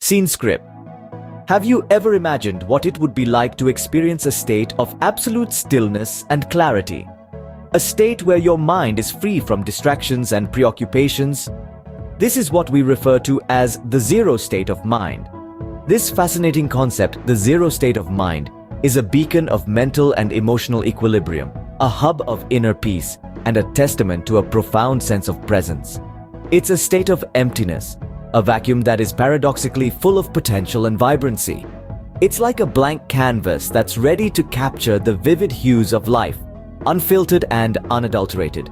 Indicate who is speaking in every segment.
Speaker 1: Scene script. Have you ever imagined what it would be like to experience a state of absolute stillness and clarity? A state where your mind is free from distractions and preoccupations? This is what we refer to as the zero state of mind. This fascinating concept, the zero state of mind, is a beacon of mental and emotional equilibrium, a hub of inner peace, and a testament to a profound sense of presence. It's a state of emptiness, a vacuum that is paradoxically full of potential and vibrancy. It's like a blank canvas that's ready to capture the vivid hues of life, unfiltered and unadulterated.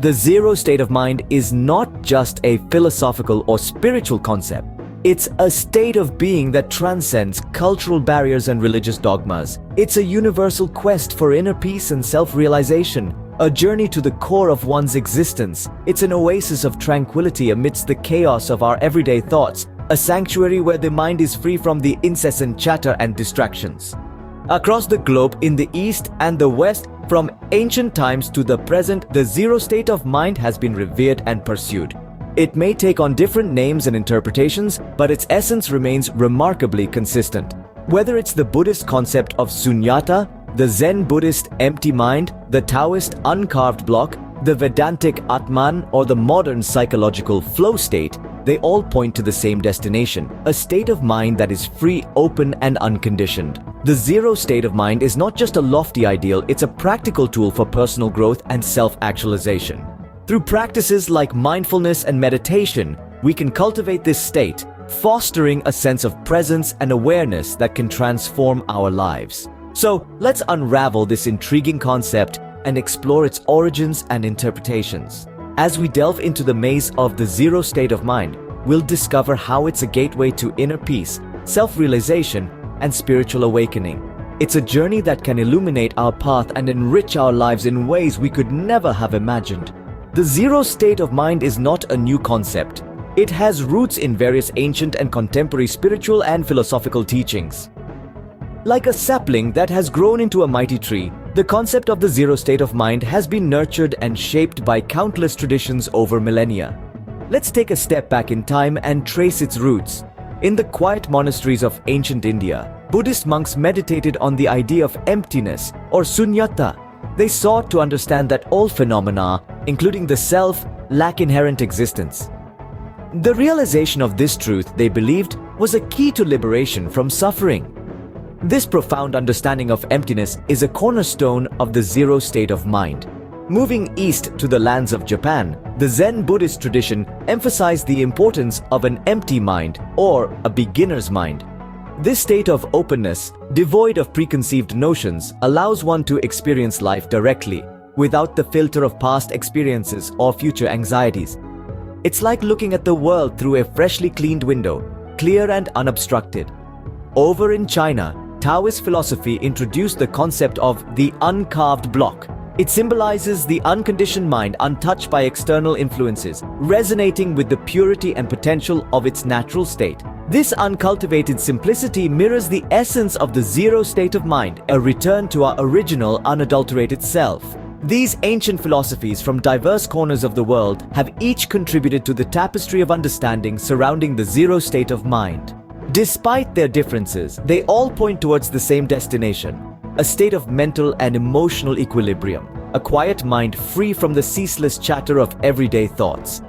Speaker 1: The zero state of mind is not just a philosophical or spiritual concept. It's a state of being that transcends cultural barriers and religious dogmas. It's a universal quest for inner peace and self-realization, a journey to the core of one's existence. It's an oasis of tranquility amidst the chaos of our everyday thoughts, a sanctuary where the mind is free from the incessant chatter and distractions. Across the globe, in the East and the West, from ancient times to the present, the zero state of mind has been revered and pursued. It may take on different names and interpretations, but its essence remains remarkably consistent. Whether it's the Buddhist concept of sunyata, the Zen Buddhist empty mind, the Taoist uncarved block, the Vedantic Atman, or the modern psychological flow state, they all point to the same destination, a state of mind that is free, open, and unconditioned. The zero state of mind is not just a lofty ideal, it's a practical tool for personal growth and self-actualization. Through practices like mindfulness and meditation, we can cultivate this state, fostering a sense of presence and awareness that can transform our lives. So, let's unravel this intriguing concept and explore its origins and interpretations. As we delve into the maze of the zero state of mind, we'll discover how it's a gateway to inner peace, self-realization, and spiritual awakening. It's a journey that can illuminate our path and enrich our lives in ways we could never have imagined. The zero state of mind is not a new concept. It has roots in various ancient and contemporary spiritual and philosophical teachings. Like a sapling that has grown into a mighty tree, the concept of the zero state of mind has been nurtured and shaped by countless traditions over millennia. Let's take a step back in time and trace its roots. In the quiet monasteries of ancient India, Buddhist monks meditated on the idea of emptiness or sunyata. They sought to understand that all phenomena, including the self, lack inherent existence. The realization of this truth, they believed, was a key to liberation from suffering. This profound understanding of emptiness is a cornerstone of the zero state of mind. Moving east to the lands of Japan, the Zen Buddhist tradition emphasized the importance of an empty mind or a beginner's mind. This state of openness, devoid of preconceived notions, allows one to experience life directly, without the filter of past experiences or future anxieties. It's like looking at the world through a freshly cleaned window, clear and unobstructed. Over in China, Taoist philosophy introduced the concept of the uncarved block. It symbolizes the unconditioned mind untouched by external influences, resonating with the purity and potential of its natural state. This uncultivated simplicity mirrors the essence of the zero state of mind, a return to our original unadulterated self. These ancient philosophies from diverse corners of the world have each contributed to the tapestry of understanding surrounding the zero state of mind. Despite their differences, they all point towards the same destination, a state of mental and emotional equilibrium, a quiet mind free from the ceaseless chatter of everyday thoughts.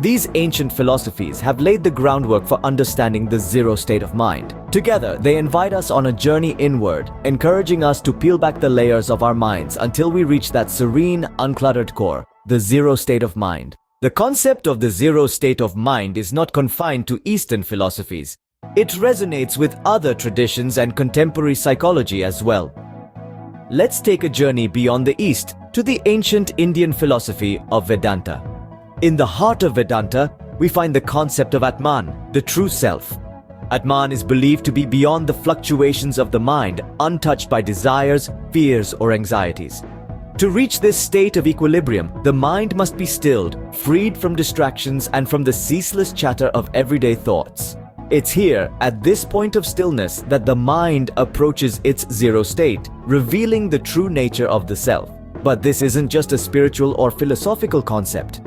Speaker 1: These ancient philosophies have laid the groundwork for understanding the zero state of mind. Together, they invite us on a journey inward, encouraging us to peel back the layers of our minds until we reach that serene, uncluttered core, the zero state of mind. The concept of the zero state of mind is not confined to Eastern philosophies. It resonates with other traditions and contemporary psychology as well. Let's take a journey beyond the East to the ancient Indian philosophy of Vedanta. In the heart of Vedanta, we find the concept of Atman, the true self. Atman is believed to be beyond the fluctuations of the mind, untouched by desires, fears, or anxieties. To reach this state of equilibrium, the mind must be stilled, freed from distractions and from the ceaseless chatter of everyday thoughts. It's here, at this point of stillness, that the mind approaches its zero state, revealing the true nature of the self. But this isn't just a spiritual or philosophical concept.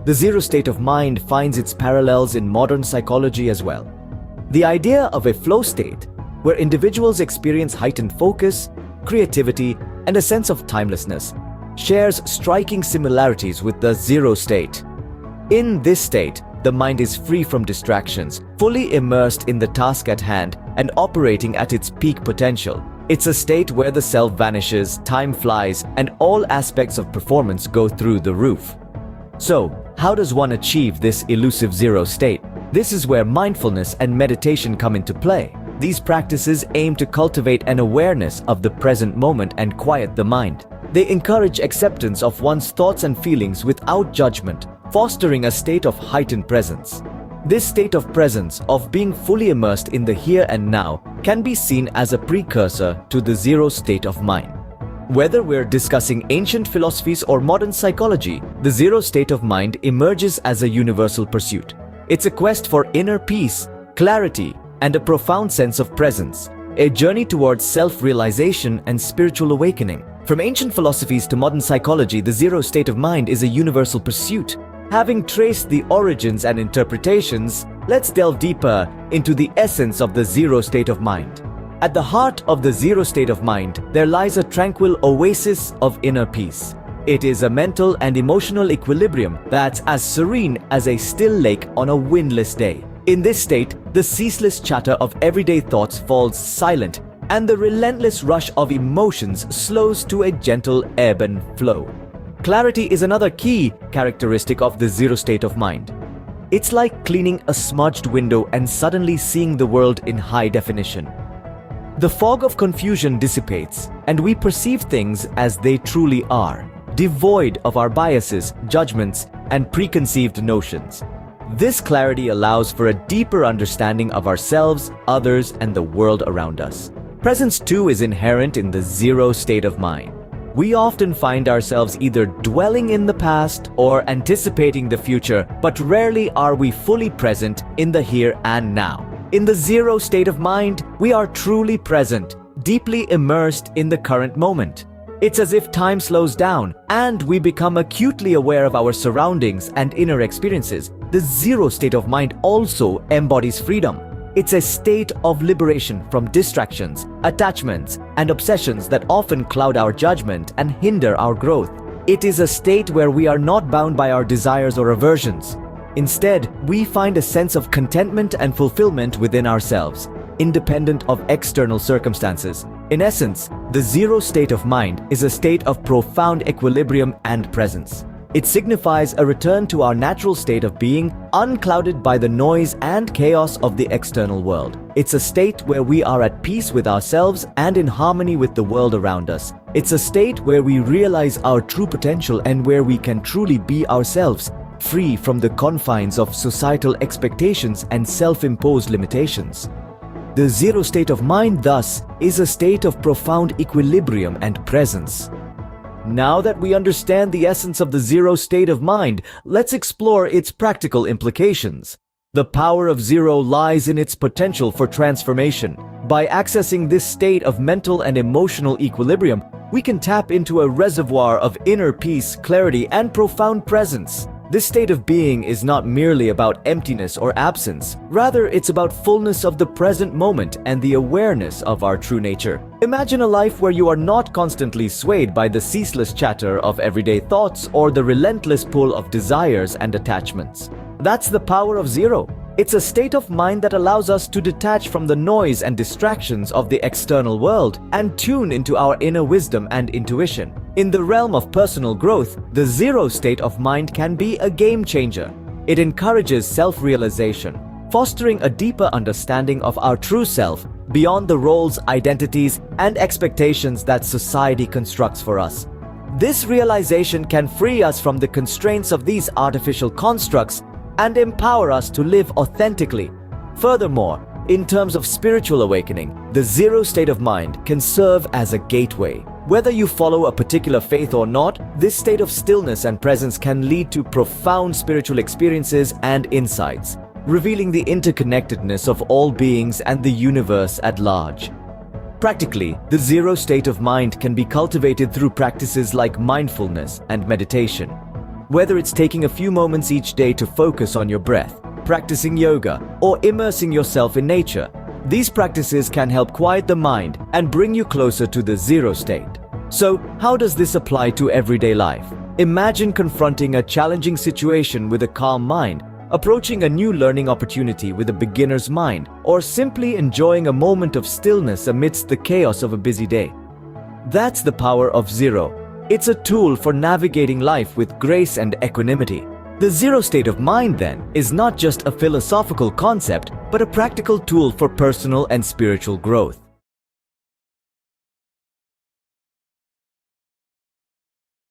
Speaker 1: The zero state of mind finds its parallels in modern psychology as well. The idea of a flow state, where individuals experience heightened focus, creativity, and a sense of timelessness, shares striking similarities with the zero state. In this state, the mind is free from distractions, fully immersed in the task at hand, and operating at its peak potential. It's a state where the self vanishes, time flies, and all aspects of performance go through the roof. So, how does one achieve this elusive zero state? This is where mindfulness and meditation come into play. These practices aim to cultivate an awareness of the present moment and quiet the mind. They encourage acceptance of one's thoughts and feelings without judgment, fostering a state of heightened presence. This state of presence, of being fully immersed in the here and now, can be seen as a precursor to the zero state of mind. Whether we're discussing ancient philosophies or modern psychology, the zero state of mind emerges as a universal pursuit. It's a quest for inner peace, clarity, and a profound sense of presence, a journey towards self-realization and spiritual awakening. From ancient philosophies to modern psychology, the zero state of mind is a universal pursuit. Having traced the origins and interpretations, let's delve deeper into the essence of the zero state of mind. At the heart of the zero state of mind, there lies a tranquil oasis of inner peace. It is a mental and emotional equilibrium that's as serene as a still lake on a windless day. In this state, the ceaseless chatter of everyday thoughts falls silent, and the relentless rush of emotions slows to a gentle ebb and flow. Clarity is another key characteristic of the zero state of mind. It's like cleaning a smudged window and suddenly seeing the world in high definition. The fog of confusion dissipates, and we perceive things as they truly are, devoid of our biases, judgments, and preconceived notions. This clarity allows for a deeper understanding of ourselves, others, and the world around us. Presence too is inherent in the zero state of mind. We often find ourselves either dwelling in the past or anticipating the future, but rarely are we fully present in the here and now. In the zero state of mind, we are truly present, deeply immersed in the current moment. It's as if time slows down and we become acutely aware of our surroundings and inner experiences. The zero state of mind also embodies freedom. It's a state of liberation from distractions, attachments, and obsessions that often cloud our judgment and hinder our growth. It is a state where we are not bound by our desires or aversions. Instead, we find a sense of contentment and fulfillment within ourselves, independent of external circumstances. In essence, the zero state of mind is a state of profound equilibrium and presence. It signifies a return to our natural state of being, unclouded by the noise and chaos of the external world. It's a state where we are at peace with ourselves and in harmony with the world around us. It's a state where we realize our true potential and where we can truly be ourselves, free from the confines of societal expectations and self-imposed limitations. The zero state of mind, thus, is a state of profound equilibrium and presence. Now that we understand the essence of the zero state of mind, let's explore its practical implications. The power of zero lies in its potential for transformation. By accessing this state of mental and emotional equilibrium, we can tap into a reservoir of inner peace, clarity, and profound presence. This state of being is not merely about emptiness or absence. Rather, it's about fullness of the present moment and the awareness of our true nature. Imagine a life where you are not constantly swayed by the ceaseless chatter of everyday thoughts or the relentless pull of desires and attachments. That's the power of zero. It's a state of mind that allows us to detach from the noise and distractions of the external world and tune into our inner wisdom and intuition. In the realm of personal growth, the zero state of mind can be a game changer. It encourages self-realization, fostering a deeper understanding of our true self beyond the roles, identities, and expectations that society constructs for us. This realization can free us from the constraints of these artificial constructs and empower us to live authentically. Furthermore, in terms of spiritual awakening, the zero state of mind can serve as a gateway. Whether you follow a particular faith or not, this state of stillness and presence can lead to profound spiritual experiences and insights, revealing the interconnectedness of all beings and the universe at large. Practically, the zero state of mind can be cultivated through practices like mindfulness and meditation. Whether it's taking a few moments each day to focus on your breath, practicing yoga, or immersing yourself in nature. These practices can help quiet the mind and bring you closer to the zero state. So, how does this apply to everyday life? Imagine confronting a challenging situation with a calm mind, approaching a new learning opportunity with a beginner's mind, or simply enjoying a moment of stillness amidst the chaos of a busy day. That's the power of zero. It's a tool for navigating life with grace and equanimity. The zero state of mind, then, is not just a philosophical concept, but a practical tool for personal and spiritual growth.